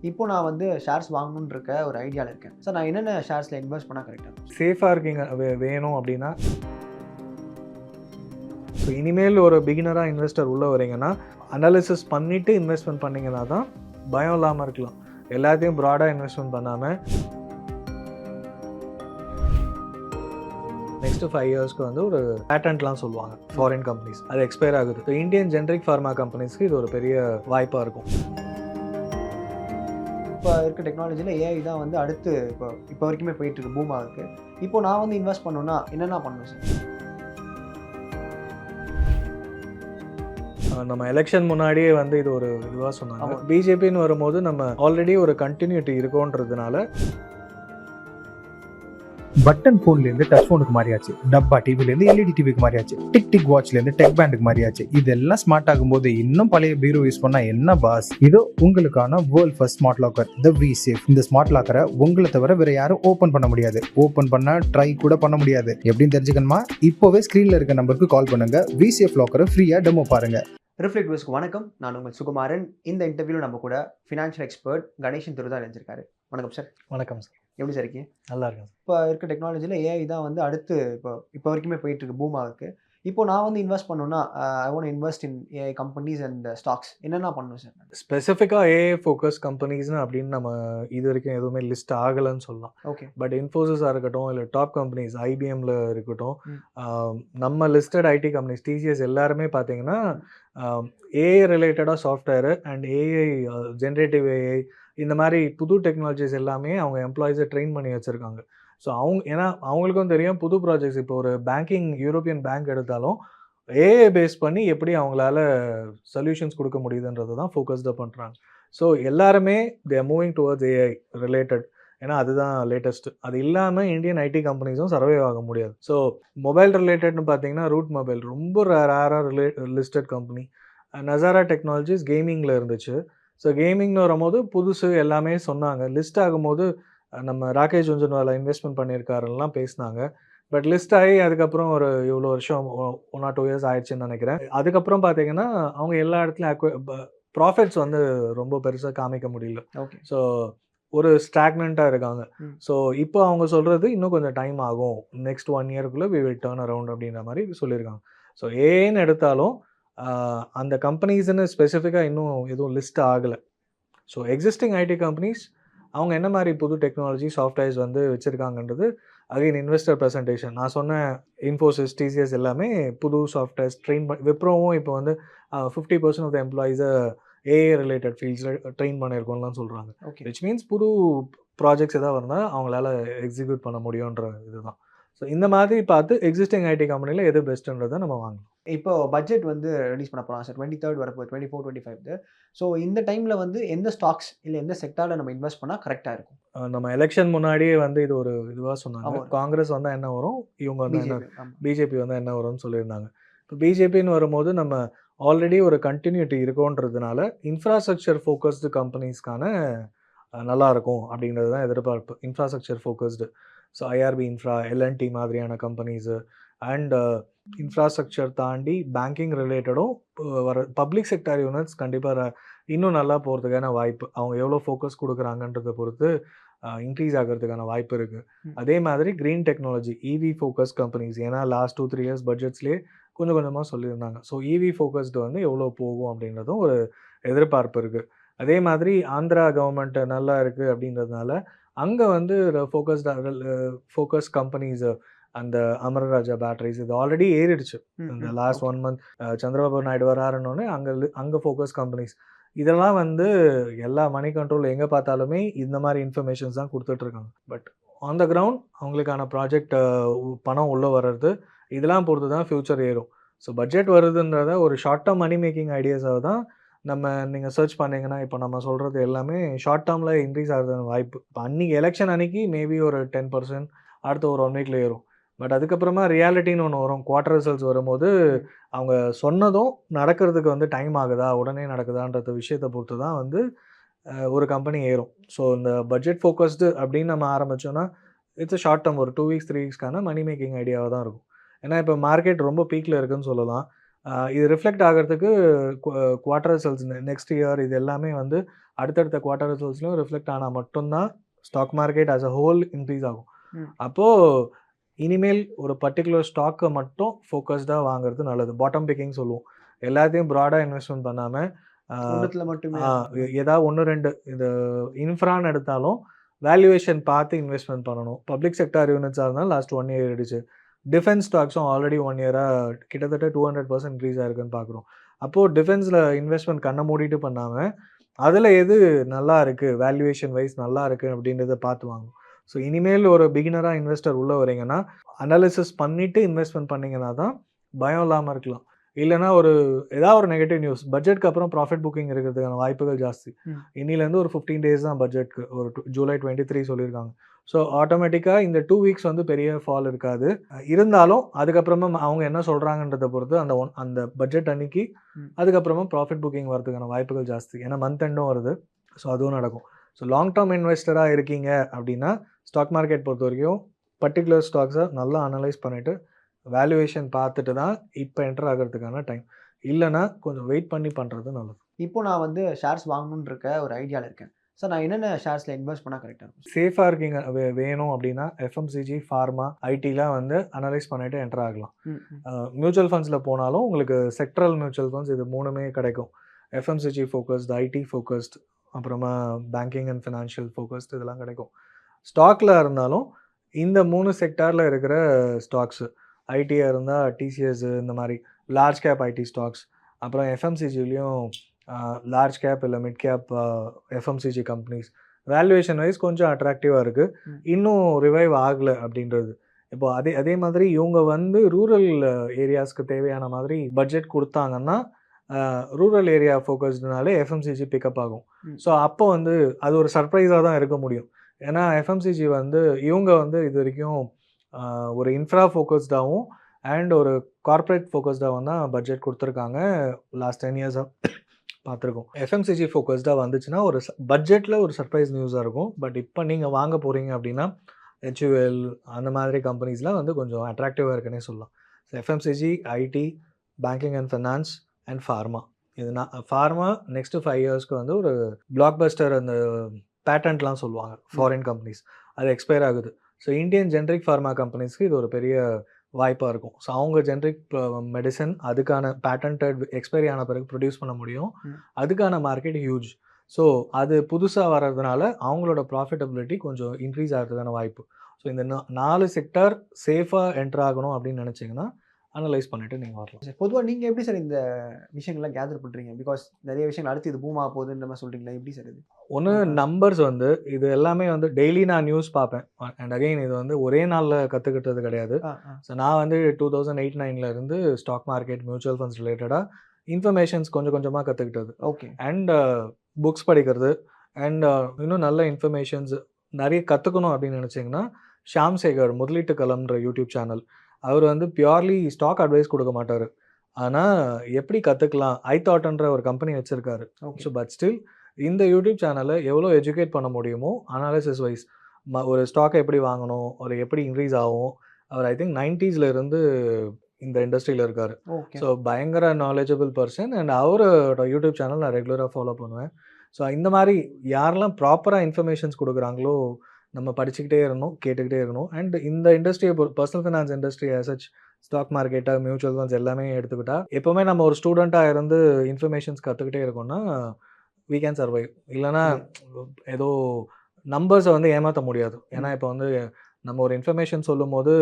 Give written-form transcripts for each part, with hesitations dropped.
இப்போ நான் வந்து ஷேர்ஸ் வாங்கணும்னு இருக்க ஒரு ஐடியால இருக்கேன். சார் நான் என்னென்ன ஷேர்ஸ்ல இன்வெஸ்ட் பண்ணா கரெக்ட்டா இருக்கும்? சேஃபாக இருக்கீங்க வேணும் அப்படின்னா ஸோ இனிமேல் ஒரு பிகினராக இன்வெஸ்டர் உள்ளே வரீங்கன்னா அனாலிசிஸ் பண்ணிவிட்டு இன்வெஸ்ட்மெண்ட் பண்ணிங்கன்னா தான் பயம் இல்லாமல் இருக்கலாம். எல்லாத்தையும் ப்ராடாக இன்வெஸ்ட்மெண்ட் பண்ணாமல் நெக்ஸ்ட் 5 இயர்ஸ்க்கு வந்து ஒரு பேட்டன்ட்லாம் சொல்லுவாங்க ஃபாரின் கம்பெனிஸ், அது எக்ஸ்பயர் ஆகுது. ஸோ இந்தியன் ஜென்ரிக் ஃபார்மா கம்பெனிஸ்க்கு இது ஒரு பெரிய வாய்ப்பாக இருக்கும். இப்போ இருக்க டெக்னாலஜியில் ஏஐ தான் வந்து அடுத்து இப்போ வரைக்குமே போயிட்டு இருக்கு, பூம் ஆகுது. இப்போ நான் வந்து இன்வெஸ்ட் பண்ணணும்னா என்னென்ன பண்ணணும் சார்? நம்ம எலெக்ஷன் முன்னாடியே வந்து இது ஒரு இதுவாக சொன்னாங்க. பிஜேபின்னு வரும்போது நம்ம ஆல்ரெடி ஒரு கண்டினியூட்டி இருக்கோன்றதுனால பட்டன் ஃபோன்லேருந்து டச் ஃபோனுக்கு மாறியாச்சு, டப்பா டிவிலேருந்து எல்இடி டிவிக்கு மாறியாச்சு, டிக் வாட்ச்லேருந்து டெக் பேண்டுக்கு மாறியாச்சு. இதெல்லாம் ஸ்மார்ட் ஆகும்போது இன்னும் பழைய பீரோ யூஸ் பண்ணால் என்ன பாஸ்? இதோ உங்களுக்கான வேர்ல்ட் ஃபர்ஸ்ட் ஸ்மார்ட் லாக்கர், த V-Safe. இந்த ஸ்மார்ட் லாக்கரை உங்களை தவிர வேற யாரும் ஓப்பன் பண்ண முடியாது. ஓப்பன் பண்ண ட்ரை கூட பண்ண முடியாது. எப்படின்னு தெரிஞ்சுக்கணுமா? இப்போவே ஸ்க்ரீனில் இருக்க நம்பருக்கு கால் பண்ணுங்க. V-Safe லாக்கரை ஃப்ரீயாக டெமோ பாருங்க. ரிஃப்ளெக்ட் வியூஸ்க்கு வணக்கம். நான் உங்கள் சுகுமாரன். இந்த இன்டர்வியூவில் நம்ம கூட ஃபினான்ஷியல் எக்ஸ்பர்ட் கணேஷன் துருதா இணைஞ்சிருக்காரு. வணக்கம் சார். வணக்கம் சார். எப்படி சார் இருக்கீங்க? நல்லா இருக்கும். இப்போ இருக்க டெக்னாலஜியில் ஏஐ தான் வந்து அடுத்து இப்போ வரைக்குமே போயிட்டு இருக்கு, பூம் ஆகுது. இப்போ நான் வந்து இன்வெஸ்ட் பண்ணணும்னா I want invest in AI companies and stocks. என்னென்ன பண்ணணும் சார்? ஸ்பெசிஃபிக்காக ஏஐ ஃபோக்கஸ் கம்பெனிஸ்னு அப்படின்னு நம்ம இது வரைக்கும் எதுவுமே லிஸ்ட் ஆகலைன்னு சொல்லலாம். ஓகே. பட் இன்ஃபோசிஸாக இருக்கட்டும், இல்லை டாப் கம்பெனிஸ் ஐபிஎம்ல இருக்கட்டும், நம்ம லிஸ்டட் ஐடி கம்பெனிஸ் டிசிஎஸ் எல்லாருமே பார்த்தீங்கன்னா ஏஐ ரிலேட்டடாக software and AI generative AI இந்த மாதிரி புது டெக்னாலஜிஸ் எல்லாமே அவங்க எம்ப்ளாயீஸை ட்ரெயின் பண்ணி வச்சுருக்காங்க. ஸோ ஏன்னா அவங்களுக்கும் தெரியும் புது ப்ராஜெக்ட்ஸ். இப்போ ஒரு பேங்கிங் யூரோப்பியன் பேங்க் எடுத்தாலும் ஏஐ பேஸ் பண்ணி எப்படி அவங்களால சொல்யூஷன்ஸ் கொடுக்க முடியுதுன்றது தான் ஃபோக்கஸ்டாக பண்ணுறாங்க. ஸோ எல்லாருமே they are moving towards AI related. ஏன்னா அதுதான் லேட்டஸ்ட்டு. அது இல்லாமல் இந்தியன் ஐடி கம்பெனிஸும் சர்வைவ் ஆக முடியாது. ஸோ மொபைல் ரிலேட்டட்னு பார்த்தீங்கன்னா ரூட் மொபைல் ரொம்ப ரேராக லிஸ்டட் கம்பெனி. நசாரா டெக்னாலஜிஸ் கேமிங்கில் இருந்துச்சு. ஸோ கேமிங்னு வரும்போது புதுசு எல்லாமே சொன்னாங்க. லிஸ்ட் ஆகும்போது நம்ம ராகேஷ் ஜுன்ஜுன்வாலா இன்வெஸ்ட்மெண்ட் பண்ணியிருக்காருலாம் பேசினாங்க. பட் லிஸ்ட் ஆகி அதுக்கப்புறம் ஒரு இவ்வளோ வருஷம் 1 or 2 years ஆயிடுச்சுன்னு நினைக்கிறேன். அதுக்கப்புறம் பார்த்தீங்கன்னா அவங்க எல்லா இடத்துலையும் ப்ராஃபிட்ஸ் வந்து ரொம்ப பெருசாக காமிக்க முடியல. ஓகே. ஸோ ஒரு ஸ்டாக்னண்ட்டாக இருக்காங்க. ஸோ இப்போ அவங்க சொல்கிறது இன்னும் கொஞ்சம் டைம் ஆகும், நெக்ஸ்ட் 1 yearக்குள்ளே வி வில் டர்ன் அரவுண்ட் அப்படின்ற மாதிரி சொல்லியிருக்காங்க. ஸோ ஏன்னு எடுத்தாலும் அந்த கம்பெனிஸ்ன்னு ஸ்பெசிஃபிக்காக இன்னும் எதுவும் லிஸ்ட் ஆகலை. ஸோ எக்ஸிஸ்டிங் ஐடி கம்பெனிஸ் அவங்க என்ன மாதிரி புது டெக்னாலஜி சாஃப்ட்வேர்ஸ் வந்து வச்சுருக்காங்கன்றது அகைன் இன்வெஸ்டர் ப்ரெசன்டேஷன். நான் சொன்ன இன்ஃபோசிஸ் டிசிஎஸ் எல்லாமே புது சாஃப்ட்வேர்ஸ் ட்ரெயின் பண்ணி, விப்ரோவும் இப்போ வந்து 50% ஆஃப் த எம்ப்ளாயீஸை ஏஐ ரிலேட்டட் ஃபீல்ட்ஸில் ட்ரெயின் பண்ணியிருக்கோம்லாம் சொல்கிறாங்க. ஓகே. விச் மீன்ஸ் புது ப்ராஜெக்ட்ஸ் எதாவது வந்தால் அவங்களால எக்ஸிக்யூட் பண்ண முடியுன்ற இதுதான். ஸோ இந்த மாதிரி பார்த்து எக்ஸிஸ்டிங் ஐடி கம்பெனியில் எது பெஸ்ட்டுன்றதை நம்ம வாங்கலாம். இப்போ பட்ஜெட் வந்து ரிலீஸ் பண்ண போகிறோம் சார். 23rd வரப்போ 24, 25. ஸோ இந்த டைமில் வந்து எந்த ஸ்டாக்ஸ் இல்லை எந்த செக்டாரில் நம்ம இன்வெஸ்ட் பண்ணால் கரெக்டாக இருக்கும்? நம்ம எலெக்ஷன் முன்னாடியே வந்து இது ஒரு இதுவாக சொன்னாங்க. காங்கிரஸ் வந்தால் என்ன வரும், இவங்க வந்து என்ன, பிஜேபி வந்தால் என்ன வரும்னு சொல்லியிருந்தாங்க. இப்போ பிஜேபின்னு வரும்போது நம்ம ஆல்ரெடி ஒரு கண்டினியூட்டி இருக்கோன்றதுனால இன்ஃப்ராஸ்ட்ரக்சர் ஃபோக்கஸ்டு கம்பெனிஸ்க்கான நல்லாயிருக்கும் அப்படிங்கிறது தான் எதிர்பார்ப்பு. Infrastructure focused. So IRB infra, L and T மாதிரியான கம்பெனிஸு அண்ட் இன்ஃப்ராஸ்ட்ரக்சர் தாண்டி பேங்கிங் ரிலேட்டடும் வர பப்ளிக் செக்டார் யூனிட்ஸ் கண்டிப்பாக இன்னும் நல்லா போகிறதுக்கான வாய்ப்பு. அவங்க எவ்வளோ ஃபோக்கஸ் கொடுக்குறாங்கன்றதை பொறுத்து இன்க்ரீஸ் ஆகிறதுக்கான வாய்ப்பு இருக்குது. அதே மாதிரி க்ரீன் டெக்னாலஜி, இவி ஃபோக்கஸ் கம்பெனிஸ், ஏன்னா லாஸ்ட் 2-3 years பட்ஜெட்ஸ்லேயே கொஞ்சம் கொஞ்சமாக சொல்லியிருந்தாங்க. ஸோ இவி ஃபோக்கஸ்டு வந்து எவ்வளோ போகும் அப்படின்றதும் ஒரு எதிர்பார்ப்பு இருக்குது. அதே மாதிரி ஆந்திரா கவர்மெண்ட் நல்லா இருக்குது அப்படின்றதுனால அங்கே வந்து ஃபோக்கஸ் கம்பெனிஸ், அந்த அமரராஜா பேட்டரிஸ் இது ஆல்ரெடி ஏறிடுச்சு இந்த லாஸ்ட் 1 month. சந்திரபாபு நாயுடு வராருன்னொன்னே அங்கே ஃபோக்கஸ் கம்பெனிஸ் இதெல்லாம் வந்து எல்லா மணி கண்ட்ரோல் எங்கே பார்த்தாலுமே இந்த மாதிரி இன்ஃபர்மேஷன்ஸ் தான் கொடுத்துட்ருக்காங்க. பட் ஆன் த கிரவுண்ட் அவங்களுக்கான ப்ராஜெக்ட் பணம் உள்ளே வர்றது இதெல்லாம் பொறுத்து தான் ஃப்யூச்சர் ஏறும். ஸோ பட்ஜெட் வருதுன்றத ஒரு ஷார்ட் டேர்ம் மணி மேக்கிங் ஐடியாஸாக தான் நீங்கள் சர்ச் பண்ணிங்கன்னா இப்போ நம்ம சொல்கிறது எல்லாமே ஷார்ட் டேர்மில் இன்க்ரீஸ் ஆகிறதுக்கான வாய்ப்பு. இப்போ அன்றைக்கி எலெக்ஷன் அன்றைக்கி மேபி ஒரு 10%, அடுத்த ஒரு 1 weekல ஏறும். பட் அதுக்கப்புறமா ரியாலிட்டின்னு ஒன்று வரும். குவார்ட்டர் ரிசல்ட்ஸ் வரும்போது அவங்க சொன்னதும் நடக்கிறதுக்கு வந்து டைம் ஆகுதா, உடனே நடக்குதான்ற விஷயத்தை பொறுத்து தான் வந்து ஒரு கம்பெனி ஏறும். ஸோ இந்த பட்ஜெட் ஃபோக்கஸ்டு அப்படின்னு நம்ம ஆரம்பித்தோன்னா இட்ஸ் ஷார்ட் டேர்ம், ஒரு 2 weeks 3 weeksக்கான மணி மேக்கிங் ஐடியாவாக தான் இருக்கும். ஏன்னா இப்போ மார்க்கெட் ரொம்ப பீக்கில் இருக்குதுன்னு சொல்லலாம். இது ரிஃப்ளெக்ட் ஆகிறதுக்கு குவார்ட்டர் ரிசல்ட்ஸ் நெக்ஸ்ட் இயர் இது எல்லாமே வந்து அடுத்தடுத்த குவார்ட்டர் ரிசல்ட்ஸ்லையும் ரிஃப்ளெக்ட் ஆனால் மட்டும்தான் stock market as a whole increase ஆகும். அப்போது இனிமேல் ஒரு பர்டிகுலர் ஸ்டாக்கை மட்டும் ஃபோக்கஸ்டாக வாங்குறது நல்லது. பாட்டம் பிக்கிங் சொல்லுவோம். எல்லாத்தையும் ப்ராடாக இன்வெஸ்ட்மெண்ட் பண்ணாமல் மட்டுமே ஏதாவது 1-2 இந்த இன்ஃப்ரான்னு எடுத்தாலும் வேல்யூவேஷன் பார்த்து இன்வெஸ்ட்மெண்ட் பண்ணணும். பப்ளிக் செக்டார் யூனிட்ஸாக இருந்தாலும் லாஸ்ட் 1 இயர் ஆயிடுச்சு. டிஃபென்ஸ் ஸ்டாக்ஸும் ஆல்ரெடி 1 இயராக கிட்டத்தட்ட 200% இன்க்ரீஸ் ஆயிருக்குன்னு பார்க்குறோம். அப்போது டிஃபென்ஸில் இன்வெஸ்ட்மெண்ட் கண்ணை மூடிட்டு பண்ணாமல் அதில் எது நல்லா இருக்குது, வேல்யூவேஷன் வைஸ் நல்லா இருக்குது அப்படின்றத பார்த்து வாங்கணும். ஸோ இனிமேல் ஒரு பிகினராக இன்வெஸ்டர் உள்ளே வரீங்கன்னா அனாலிசிஸ் பண்ணிவிட்டு இன்வெஸ்ட்மெண்ட் பண்ணிங்கன்னா தான் பயம் இல்லாமல் இருக்கலாம். இல்லைனா ஏதாவது ஒரு நெகட்டிவ் நியூஸ் பட்ஜெட்க்கு அப்புறம் ப்ராஃபிட் புக்கிங் இருக்கிறதுக்கான வாய்ப்புகள் ஜாஸ்தி. இன்னிலேருந்து ஒரு 15 days தான் பட்ஜெட்க்கு, ஒரு July 23 சொல்லியிருக்காங்க. ஸோ ஆட்டோமேட்டிக்காக இந்த 2 weeks வந்து பெரிய ஃபால் இருக்காது. இருந்தாலும் அதுக்கப்புறமா அவங்க என்ன சொல்கிறாங்கன்றதை பொறுத்து அந்த பட்ஜெட் அன்னைக்கு அதுக்கப்புறமா ப்ராஃபிட் புக்கிங் வரதுக்கான வாய்ப்புகள் ஜாஸ்தி. ஏன்னா மந்த் எண்டும் வருது. ஸோ அதுவும் நடக்கும். ஸோ லாங் டேர்ம் இன்வெஸ்டராக இருக்கீங்க அப்படின்னா ஸ்டாக் மார்க்கெட் பொறுத்த வரைக்கும் பர்டிகுலர் ஸ்டாக்ஸை நல்லா அனலைஸ் பண்ணிவிட்டு வேல்யூவேஷன் பார்த்துட்டு தான் இப்போ என்டர் ஆகிறதுக்கான டைம். இல்லைனா கொஞ்சம் வெயிட் பண்ணி பண்ணுறது நல்லது. இப்போ நான் வந்து ஷேர்ஸ் வாங்கணுன்னு இருக்க ஒரு ஐடியாவில் இருக்கேன் சார். நான் என்னென்ன ஷேர்ஸில் இன்வெஸ்ட் பண்ணால் கரெக்டாக இருக்கும்? சேஃபாக இருக்கீங்க வேணும் அப்படின்னா எஃப்எம்சிஜி, ஃபார்மா, ஐடிலாம் வந்து அனலைஸ் பண்ணிவிட்டு என்டர் ஆகலாம். மியூச்சுவல் ஃபண்ட்ஸில் போனாலும் உங்களுக்கு செக்ட்ரல் மியூச்சுவல் ஃபண்ட்ஸ் இது 3மே கிடைக்கும். எஃப்எம்சிஜி ஃபோக்கஸ்டு, ஐடி ஃபோக்கஸ்டு, அப்புறமா பேங்கிங் அண்ட் ஃபினான்ஷியல் ஃபோக்கஸ்டு இதெல்லாம் கிடைக்கும். ஸ்டாக்கில் இருந்தாலும் இந்த 3 செக்டாரில் இருக்கிற ஸ்டாக்ஸு, ஐடியாக இருந்தால் டிசிஎஸ் இந்த மாதிரி லார்ஜ் கேப் ஐடி ஸ்டாக்ஸ், அப்புறம் எஃப்எம்சிஜிலையும் லார்ஜ் கேப் இல்லை mid cap FMCG companies valuation wise கொஞ்சம் அட்ராக்டிவாக இருக்குது. இன்னும் ரிவைவ் ஆகலை அப்படின்றது. இப்போ அதே மாதிரி இவங்க வந்து ரூரல் ஏரியாஸ்க்கு தேவையான மாதிரி பட்ஜெட் கொடுத்தாங்கன்னா ரூரல் ஏரியா ஃபோக்கஸ்டுனாலே எஃப்எம்சிஜி பிக்கப் ஆகும். ஸோ அப்போ வந்து அது ஒரு சர்ப்ரைஸாக தான் இருக்க முடியும். ஏன்னா எஃப்எம்சிஜி வந்து இவங்க வந்து இது வரைக்கும் ஒரு இன்ஃப்ரா ஃபோக்கஸ்டாகவும் அண்ட் ஒரு கார்ப்பரேட் ஃபோக்கஸ்டாகவும் தான் பட்ஜெட் கொடுத்துருக்காங்க. லாஸ்ட் 10 years பார்த்துருக்கோம். எஃப்எம்சிஜி ஃபோக்கஸ்டாக வந்துச்சுன்னா ஒரு பட்ஜெட்டில் ஒரு சர்ப்ரைஸ் நியூஸாக இருக்கும். பட் இப்போ நீங்கள் வாங்க போகிறீங்க அப்படின்னா HUL அந்த மாதிரி கம்பெனிஸ்லாம் வந்து கொஞ்சம் அட்ராக்டிவாக இருக்குன்னே சொல்லலாம். So FMCG, IT, banking and finance and pharma. Pharma next 5 yearsக்கு வந்து ஒரு பிளாக் பஸ்டர் அந்த பேட்டன்ட்லாம் சொல்லுவாங்க ஃபாரின் கம்பெனிஸ், அது எக்ஸ்பயர் ஆகுது. ஸோ இந்தியன் ஜென்ரிக் ஃபார்மா கம்பெனிஸ்க்கு இது ஒரு பெரிய வாய்ப்பாக இருக்கும். ஸோ அவங்க ஜென்ரிக் மெடிசன் அதுக்கான பேட்டன்டட் எக்ஸ்பைரி ஆன பிறகு ப்ரொடியூஸ் பண்ண முடியும். அதுக்கான மார்க்கெட் ஹியூஜ். ஸோ அது புதுசாக வர்றதுனால அவங்களோட ப்ராஃபிட்டபிலிட்டி கொஞ்சம் இன்க்ரீஸ் ஆகிறதுக்கான வாய்ப்பு. ஸோ இந்த 4 செக்டார் சேஃபாக என்டர் ஆகணும் அப்படின்னு நினச்சிங்கன்னா அனலைஸ் பண்ணிவிட்டு நீங்கள் வரலாம். பொதுவாக நீங்கள் எப்படி சார் இந்த விஷயங்கள்லாம் கேதர் பண்ணுறீங்க? பிகாஸ் நிறைய விஷயங்கள் அடுத்து இது பூமா போகுதுன்ற மாதிரி சொல்கிறீங்களா, எப்படி சார் இது? ஒன்று நம்பர்ஸ் வந்து இது எல்லாமே வந்து டெய்லி நான் நியூஸ் பார்ப்பேன். அண்ட் அகைன் இது வந்து ஒரே நாளில் கற்றுக்கிட்டது கிடையாது. ஸோ நான் வந்து 2008-9 இருந்து ஸ்டாக் மார்க்கெட், மியூச்சுவல் ஃபண்ட்ஸ் ரிலேட்டடாக இன்ஃபர்மேஷன்ஸ் கொஞ்சம் கொஞ்சமாக கற்றுக்கிட்டது. ஓகே. அண்ட் புக்ஸ் படிக்கிறது அண்ட் இன்னும் நல்ல இன்ஃபர்மேஷன்ஸ் நிறைய கற்றுக்கணும் அப்படின்னு நினச்சிங்கன்னா ஷாம் சேகர் முதலீட்டு களம்ன்ற யூடியூப் சேனல், அவர் வந்து பியூர்லி ஸ்டாக் அட்வைஸ் கொடுக்க மாட்டார். ஆனால் எப்படி கற்றுக்கலாம் ஐதாட்ன்ற ஒரு கம்பெனி வச்சுருக்காரு. ஸோ பட் ஸ்டில் இந்த யூடியூப் சேனலை எவ்வளோ எஜுகேட் பண்ண முடியுமோ அனாலிசிஸ் வைஸ் ஒரு ஸ்டாக்கை எப்படி வாங்கணும், ஒரு எப்படி இன்க்ரீஸ் ஆகும். அவர் ஐ திங்க் 90s இருந்து இந்த இண்டஸ்ட்ரியில் இருக்கார். ஸோ பயங்கர நாலேஜபிள் பர்சன். அண்ட் அவரோட யூடியூப் சேனல் நான் ரெகுலராக ஃபாலோ பண்ணுவேன். ஸோ இந்த மாதிரி யாரெல்லாம் ப்ராப்பராக இன்ஃபர்மேஷன்ஸ் கொடுக்குறாங்களோ நம்ம படிச்சுக்கிட்டே இருக்கணும், கேட்டுக்கிட்டே இருக்கணும். அண்ட் இந்த இண்டஸ்ட்ரியை personal finance industry as such stock மார்க்கெட்டாக, மியூச்சுவல் ஃபண்ட்ஸ் எல்லாமே எடுத்துக்கிட்டா எப்போவுமே நம்ம ஒரு ஸ்டூடெண்ட்டாக இருந்து இன்ஃபர்மேஷன்ஸ் கற்றுக்கிட்டே இருக்கோம்னா we can survive. இல்லைனா ஏதோ நம்பர்ஸை வந்து ஏமாற்ற முடியாது. ஏன்னா இப்போ வந்து நம்ம ஒரு இன்ஃபர்மேஷன் சொல்லும் போது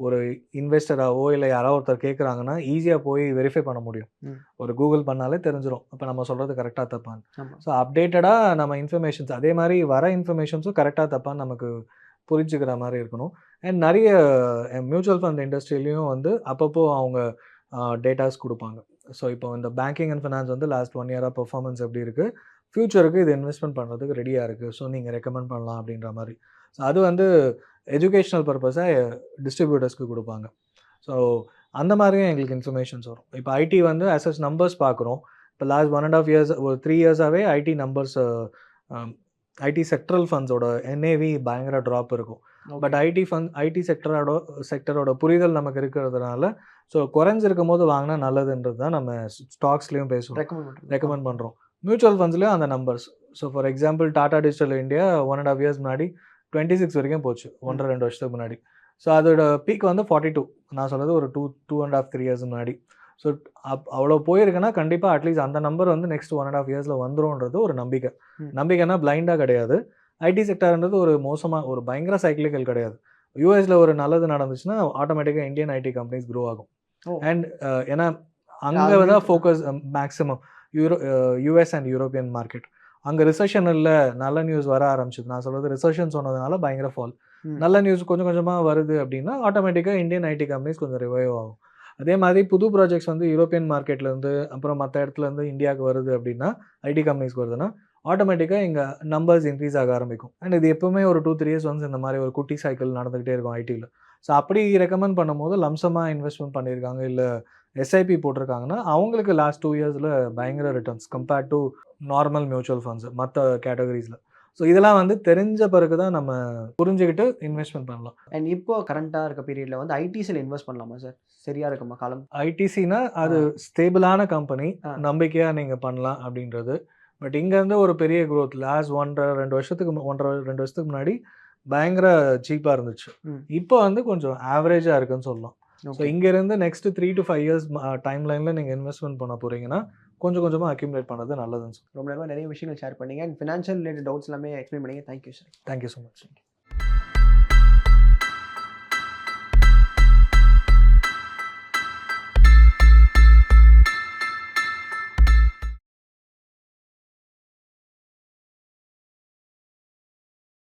ஒரு இன்வெஸ்டராகவோ இல்லை யாராவது ஒருத்தர் கேட்குறாங்கன்னா ஈஸியாக போய் வெரிஃபை பண்ண முடியும். ஒரு கூகுள் பண்ணாலே தெரிஞ்சிடும் இப்போ நம்ம சொல்கிறது கரெக்டாக தப்பான்னு. ஸோ அப்டேட்டடாக நம்ம இன்ஃபர்மேஷன்ஸ் அதே மாதிரி வர இன்ஃபர்மேஷன்ஸும் கரெக்டாக தப்பான்னு நமக்கு புரிஞ்சுக்கிற மாதிரி இருக்கணும். அண்ட் நிறைய மியூச்சுவல் ஃபண்ட் இண்டஸ்ட்ரியிலையும் வந்து அப்பப்போ அவங்க டேட்டாஸ் கொடுப்பாங்க. ஸோ இப்போ இந்த பேங்கிங் அண்ட் ஃபினான்ஸ் வந்து லாஸ்ட் 1 year பெர்ஃபார்மன்ஸ் எப்படி இருக்குது, ஃப்யூச்சருக்கு இது இன்வெஸ்ட்மெண்ட் பண்ணுறதுக்கு ரெடியாக இருக்குது, ஸோ நீங்கள் ரெக்கமெண்ட் பண்ணலாம் அப்படின்ற மாதிரி. ஸோ அது வந்து எஜுகேஷ்னல் பர்பஸாக டிஸ்ட்ரிபியூட்டர்ஸ்க்கு கொடுப்பாங்க. ஸோ அந்த மாதிரியும் எங்களுக்கு இன்ஃபர்மேஷன்ஸ் வரும். இப்போ ஐடி வந்து அசஸ் நம்பர்ஸ் பார்க்குறோம். இப்போ லாஸ்ட் 1.5 years ஒரு 3 yearsஆகவே ID numbers ID sectoral ஃபண்ட்ஸோட NAV பயங்கர ட்ராப் இருக்கும். பட் ஐடி செக்டரோட புரிதல் நமக்கு இருக்கிறதுனால ஸோ குறைஞ்சிருக்கும் போது வாங்கினா நல்லதுன்றது தான் நம்ம ஸ்டாக்ஸ்லேயும் பேசுவோம், ரெக்கமெண்ட் பண்ணுறோம். மியூச்சுவல் ஃபண்ட்ஸ்லேயும் அந்த numbers. So for example Tata digital India 1.5 years முன்னாடி 26 வரைக்கும் போச்சு, 1.5-2 வருஷத்துக்கு முன்னாடி. ஸோ அதோட பீக் வந்து 42. நான் சொல்கிறது ஒரு 2.5-3 இயர்ஸ் முன்னாடி. ஸோ அவ்வளோ போயிருக்குன்னா கண்டிப்பாக அட்லீஸ்ட் அந்த நம்பர் வந்து நெக்ஸ்ட் 1.5 இயர்ஸில் வந்துரும்ன்றது ஒரு நம்பிக்கை. நம்பிக்கைன்னா பிளைண்டாக கிடையாது. ஐடி செக்டர்ன்றது ஒரு ஒரு பயங்கர சைக்கிளிக்கல் கிடையாது. யூஎஸ்ல ஒரு நல்லது நடந்துச்சுன்னா ஆட்டோமேட்டிக்காக இந்தியன் ஐடி கம்பெனிஸ் க்ரோ ஆகும். அண்ட் ஏன்னா அங்கே தான் focus maximum US and European market. அங்கே ரிசெஷன் இல்லை, நல்ல நியூஸ் வர ஆரம்பிச்சது. நான் சொல்கிறது ரிசெஷன் சொன்னதுனால பயங்கர ஃபால். நல்ல நியூஸ் கொஞ்சம் கொஞ்சமாக வருது அப்படின்னா ஆட்டோமேட்டிக்காக இந்தியன் ஐடி கம்பெனிஸ் கொஞ்சம் ரிவைவ் ஆகும். அதே மாதிரி புது ப்ராஜெக்ட்ஸ் வந்து யூரோப்பியன் மார்க்கெட்லேருந்து அப்புறம் மற்ற இடத்துலேருந்து இந்தியாவுக்கு வருது அப்படின்னா, ஐடி கம்பெனிஸ்க்கு வருதுன்னா ஆட்டோமேட்டிக்காக இங்கே நம்பர்ஸ் இன்க்ரீஸ் ஆக ஆரம்பிக்கும். அண்ட் இது எப்போவுமே ஒரு 2-3 இயர்ஸ் வந்து இந்த மாதிரி ஒரு குட்டி சைக்கிள் நடந்துகிட்டே இருக்கும் ஐடியில். ஸோ அப்படி ரெக்கமெண்ட் பண்ணும்போது லம்சமாக இன்வெஸ்ட்மெண்ட் பண்ணியிருக்காங்க இல்லை எஸ்ஐபி போட்டிருக்காங்கன்னா அவங்களுக்கு லாஸ்ட் 2 இயர்ஸில் பயங்கர returns compared to normal mutual funds மற்ற கேட்டகரிஸில். ஸோ இதெல்லாம் வந்து தெரிஞ்ச பிறகு தான் நம்ம புரிஞ்சுக்கிட்டு இன்வெஸ்ட்மெண்ட் பண்ணலாம். அண்ட் இப்போ கரண்ட்டாக இருக்க பீரியடில் வந்து ஐடிசியில் இன்வெஸ்ட் பண்ணலாமா சார்? சரியாக இருக்குமா காலம்? ஐடிசினா அது ஸ்டேபிளான கம்பெனி, நம்பிக்கையாக நீங்கள் பண்ணலாம் அப்படின்றது. பட் இங்கேருந்து ஒரு பெரிய க்ரோத் லாஸ்ட் 1.5-2 வருஷத்துக்கு முன்னாடி பயங்கர சீப்பாக இருந்துச்சு. இப்போ வந்து கொஞ்சம் ஆவரேஜாக இருக்குன்னு சொல்லலாம். ஸோ இங்கேருந்து நெக்ஸ்ட் 3 to 5 இயர்ஸ் டைம் லைனில் நீங்கள் இன்வெஸ்ட்மெண்ட் பண்ண போகிறீங்கன்னா கொஞ்சம் கொஞ்சமாக அக்யூமுலேட் பண்ணது நல்லதுன்னு சொல்லி. ரொம்ப நேரமாக நிறைய விஷயங்கள் ஷேர் பண்ணீங்க. அண்ட் ஃபினான்ஷியல் ரிலேட்டட் டவுட்ஸ் எல்லாமே எக்ஸ்பிளைன் பண்ணீங்க. Thank you sir. Thank you so much.